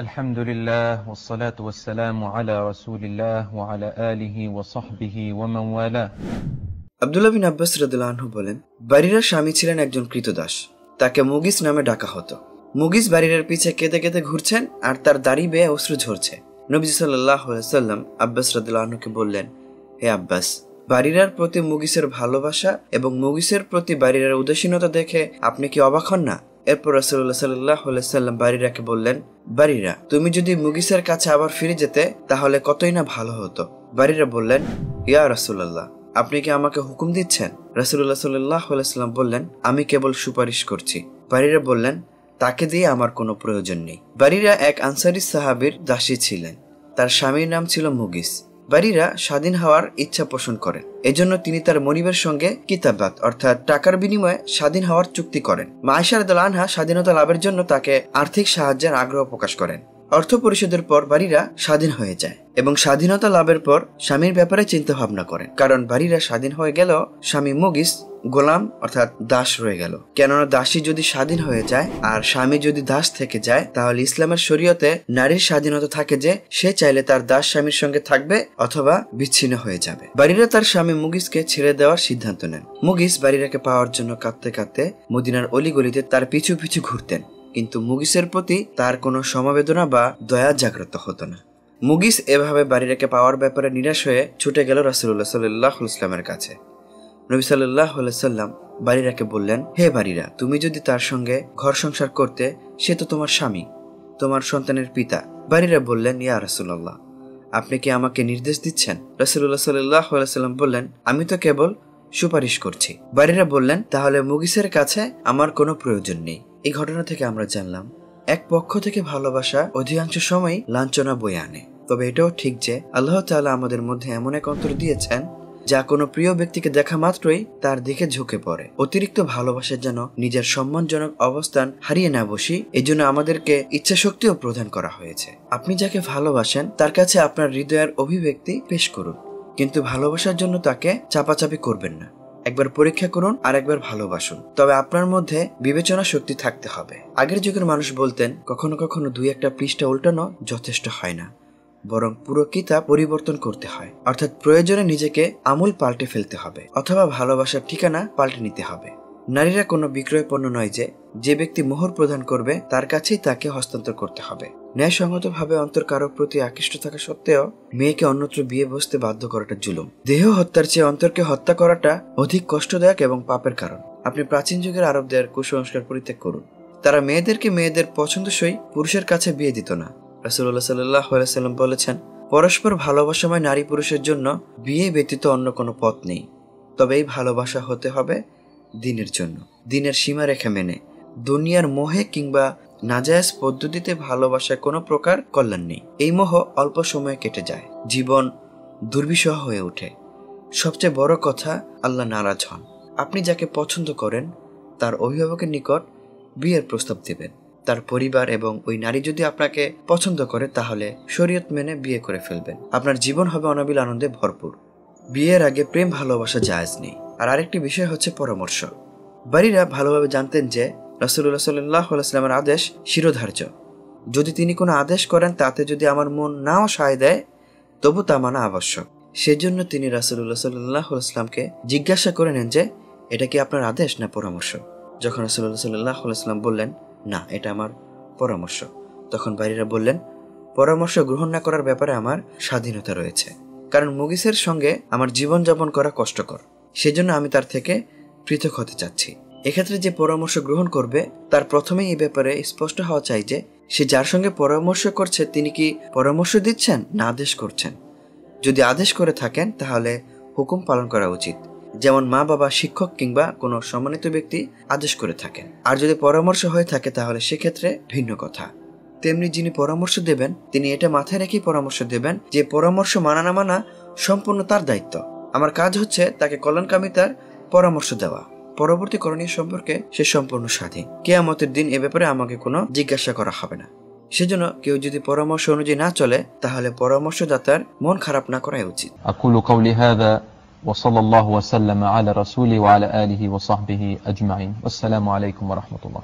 الحمد لله والصلاة والسلام على رسول الله وعلى آله وصحبه ومن والاه। আব্দুল্লাহ বিন আব্বাস রাদিয়াল্লাহু আনহু বলেন, বারিরার স্বামী ছিলেন একজন ক্রীতদাস। তাকে মুগিস নামে ডাকা হতো। মুগিস বারিরার পিছে কেঁদে কেঁদে ঘুরছেন আর তার দাড়ি বেয়ে অশ্রু ঝরছে। নবীজি সাল্লাল্লাহু আলাইহি ওয়াসাল্লাম আব্বাস রাদিয়াল্লাহু আনহুকে বললেন, হে আব্বাস, বারিরার প্রতি মুগিসের ভালোবাসা এবং মুগিসের প্রতি বারিরার উদাসীনতা দেখে আপনি কি অবাক হন না? এরপর রাসূলুল্লাহ সাল্লাল্লাহু আলাইহি ওয়াসাল্লাম বারিরাকে বললেন, বারিরা, তুমি যদি মুগিসের কাছে আবার ফিরে যেতে তাহলে কতই না ভালো হতো। বারিরা বললেন, ইয়া রাসূলুল্লাহ, আপনি কি আমাকে হুকুম দিচ্ছেন? রাসূলুল্লাহ সাল্লাল্লাহু আলাইহি ওয়াসাল্লাম বললেন, আমি কেবল সুপারিশ করছি। বারিরা বললেন, তাকে দিয়ে আমার কোনো প্রয়োজন নেই। বারিরা এক আনসারী সাহাবীর দাসী ছিলেন। তার স্বামীর নাম ছিল মুগিস। বারিরা স্বাধীন হওয়ার ইচ্ছা পোষণ করেন। এজন্য তিনি তার মনিবের সঙ্গে কিতাবাত অর্থাৎ টাকার বিনিময়ে স্বাধীন হওয়ার চুক্তি করেন। মা আয়েশা রাদিয়াল্লাহু আনহা স্বাধীনতা লাভের জন্য তাকে আর্থিক সাহায্যের আগ্রহ প্রকাশ করেন। অর্থ পরিশোধের পর বারিরা স্বাধীন হয়ে যায় এবং স্বাধীনতা লাভের পর স্বামীর ব্যাপারে চিন্তা ভাবনা করেন। কারণ বারিরা স্বাধীন হয়ে গেল, স্বামী মুগিস গোলাম অর্থাৎ দাস রয়ে গেল। কেননা দাসী যদি স্বাধীন হয়ে যায় আর স্বামী যদি দাস থেকে যায়, তাহলে ইসলামের শরীয়তে নারীর স্বাধীনতা থাকে যে সে চাইলে তার দাস স্বামীর সঙ্গে থাকবে অথবা বিচ্ছিন্ন হয়ে যাবে। বারিরা তার স্বামী মুগিসকে ছেড়ে দেওয়ার সিদ্ধান্ত নেন। মুগিস বারিরাকে পাওয়ার জন্য কাঁদতে কাঁদতে মদিনার অলিগলিতে তার পিছু পিছু ঘুরতেন, কিন্তু মুগিসের প্রতি তার কোনো সমবেদনা বা দয়া জাগ্রত হতো না। মুগিস এভাবে বারিরাকে পাওয়ার ব্যাপারে নিরাশ হয়ে ছুটে গেল রাসূলুল্লাহ সাল্লাল্লাহু আলাইহি ওয়াসাল্লামের কাছে। নবী সাল্লাল্লাহু আলাইহি ওয়াসাল্লাম বারিরাকে বললেন, হে বারিরা, তুমি যদি তার সঙ্গে ঘর সংসার করতে, সে তো তোমার স্বামী, তোমার সন্তানের পিতা। বারিরা বললেন, ইয়া রাসূলুল্লাহ, আপনি কি আমাকে নির্দেশ দিচ্ছেন? রাসূলুল্লাহ সাল্লাল্লাহু আলাইহি ওয়াসাল্লাম বললেন, আমি তো কেবল সুপারিশ করছি। বারিরা বললেন, তাহলে মুগিসের কাছে আমার কোনো প্রয়োজন নেই। এই ঘটনা থেকে আমরা জানলাম, এক পক্ষ থেকে ভালোবাসা অধিকাংশ সময় লাঞ্ছনা বয়ে আনে। তবে এটাও ঠিক যে আল্লাহ তাআলা আমাদের মধ্যে এমন এক অন্তর দিয়েছেন যা কোনো প্রিয় ব্যক্তিকে দেখা মাত্রই তার দিকে ঝুঁকে পড়ে। অতিরিক্ত ভালোবাসা যেন নিজের সম্মানজনক অবস্থান হারিয়ে না বসি, এই জন্য আমাদেরকে ইচ্ছা শক্তিও প্রদান করা হয়েছে। আপনি যাকে ভালোবাসেন তার কাছে আপনার হৃদয়ের অভিব্যক্তি পেশ করুন, কিন্তু ভালোবাসার জন্য তাকে চাপাচাপি করবেন না। একবার পরীক্ষা করুন আর একবার ভালোবাসুন, তবে আপনার মধ্যে বিবেচনা শক্তি থাকতে হবে। আগের যুগের মানুষ বলতেন, কখনো কখনো দুই একটা পৃষ্ঠা উল্টানো যথেষ্ট হয় না, বরং পুরো কিতাব পরিবর্তন করতে হয়। অর্থাৎ প্রয়োজনে নিজেকে আমূল পাল্টে ফেলতে হবে অথবা ভালোবাসার ঠিকানা পাল্টে নিতে হবে। নারীরা কোনো বিক্রয় পণ্য নয় যে ব্যক্তি মোহর প্রদান করবে তার কাছেই তাকে হস্তান্তর করতে হবে। ন্যায়সঙ্গতভাবে অন্তর কারো প্রতি আকৃষ্ট থাকা সত্ত্বেও মেয়েকে অন্যত্র বিয়ে বসতে বাধ্য করাটা জুলুম। দেহ হত্যার চেয়ে অন্তরকে হত্যা করাটা অধিক কষ্টদায়ক এবং পাপের কারণ। আপনি প্রাচীন যুগের আরবদের কুসংস্কার পরিত্যাগ করুন। তারা মেয়েদেরকে মেয়েদের পছন্দসই পুরুষের কাছে বিয়ে দিত না। রাসূলুল্লাহ সাল্লাল্লাহু আলাইহি ওয়াসাল্লাম বলেছেন, পরস্পর ভালোবাসাময় নারী পুরুষের জন্য বিয়ে ব্যতীত অন্য কোনো পথ নেই। তবে এই ভালোবাসা হতে হবে দিনের জন্য, দিনের সীমা রেখা মেনে। দুনিয়ার মোহে কিংবা নাজায়েজ পদ্ধতিতে ভালোবাসায় কোনো প্রকার কল্যাণ নেই। এই মোহ অল্প সময়ে কেটে যায়, জীবন দুর্বিষহ হয়ে ওঠে। সবচেয়ে বড় কথা, আল্লাহ নারাজ হন। আপনি যাকে পছন্দ করেন তার অভিভাবকের নিকট বিয়ের প্রস্তাব দেবেন। তার পরিবার এবং ওই নারী যদি আপনাকে পছন্দ করে তাহলে শরীয়ত মেনে বিয়ে করে ফেলবেন। আপনার জীবন হবে অনাবিল আনন্দে ভরপুর। বিয়ের আগে প্রেম ভালোবাসা জায়েজ নেই। আর আরেকটি বিষয় হচ্ছে পরামর্শ। বারিরা ভালোভাবে জানতেন যে রাসূলুল্লাহ সাল্লাল্লাহু আলাইহি ওয়াসাল্লামের আদেশ শিরোধার্য। যদি তিনি কোনো আদেশ করেন তাতে যদি আমার মন নাও সায় দেয়, তবু তা মানা আবশ্যক। সেজন্য তিনি রাসূলুল্লাহ সাল্লাল্লাহু আলাইহি ওয়াসাল্লামকে জিজ্ঞাসা করে নেন যে এটা কি আপনার আদেশ না পরামর্শ। যখন রাসূলুল্লাহ সাল্লাল্লাহু আলাইহি ওয়াসাল্লাম বললেন, না, এটা আমার পরামর্শ, তখন বারিরা বললেন, পরামর্শ গ্রহণ না করার ব্যাপারে আমার স্বাধীনতা রয়েছে, কারণ মুগিসের সঙ্গে আমার জীবনযাপন করা কষ্টকর। সেজন্য আমি তার থেকে পৃথক হতে চাচ্ছি। এক্ষেত্রে যে পরামর্শ গ্রহণ করবে তার প্রথমেই এই ব্যাপারে স্পষ্ট হওয়া চাই যে সে যার সঙ্গে পরামর্শ করছে তিনি কি পরামর্শ দিচ্ছেন না আদেশ করছেন। যদি আদেশ করে থাকেন তাহলে হুকুম পালন করা উচিত, যেমন মা বাবা, শিক্ষক কিংবা কোনো সম্মানিত ব্যক্তি আদেশ করে থাকেন। আর যদি পরামর্শ হয়ে থাকে তাহলে সেক্ষেত্রে ভিন্ন কথা। তেমনি যিনি পরামর্শ দেবেন তিনি এটা মাথায় রেখেই পরামর্শ দেবেন যে পরামর্শ মানা না মানা সম্পূর্ণ তার দায়িত্ব। আমার কাজ হচ্ছে তাকে কল্যাণকামিতার পরামর্শ দেওয়া। পরবর্তী করণীয় সম্পর্কে সে সম্পূর্ণ স্বাধীন। কিয়ামতের দিন এ ব্যাপারে আমাকে কোনো জিজ্ঞাসা করা হবে না। সেজন্য কেউ যদি পরামর্শ অনুযায়ী না চলে তাহলে পরামর্শদাতার মন খারাপ না করাই উচিত। أقول قولي هذا وصلى الله وسلم على رسوله وعلى آله وصحبه أجمعين والسلام عليكم ورحمة الله।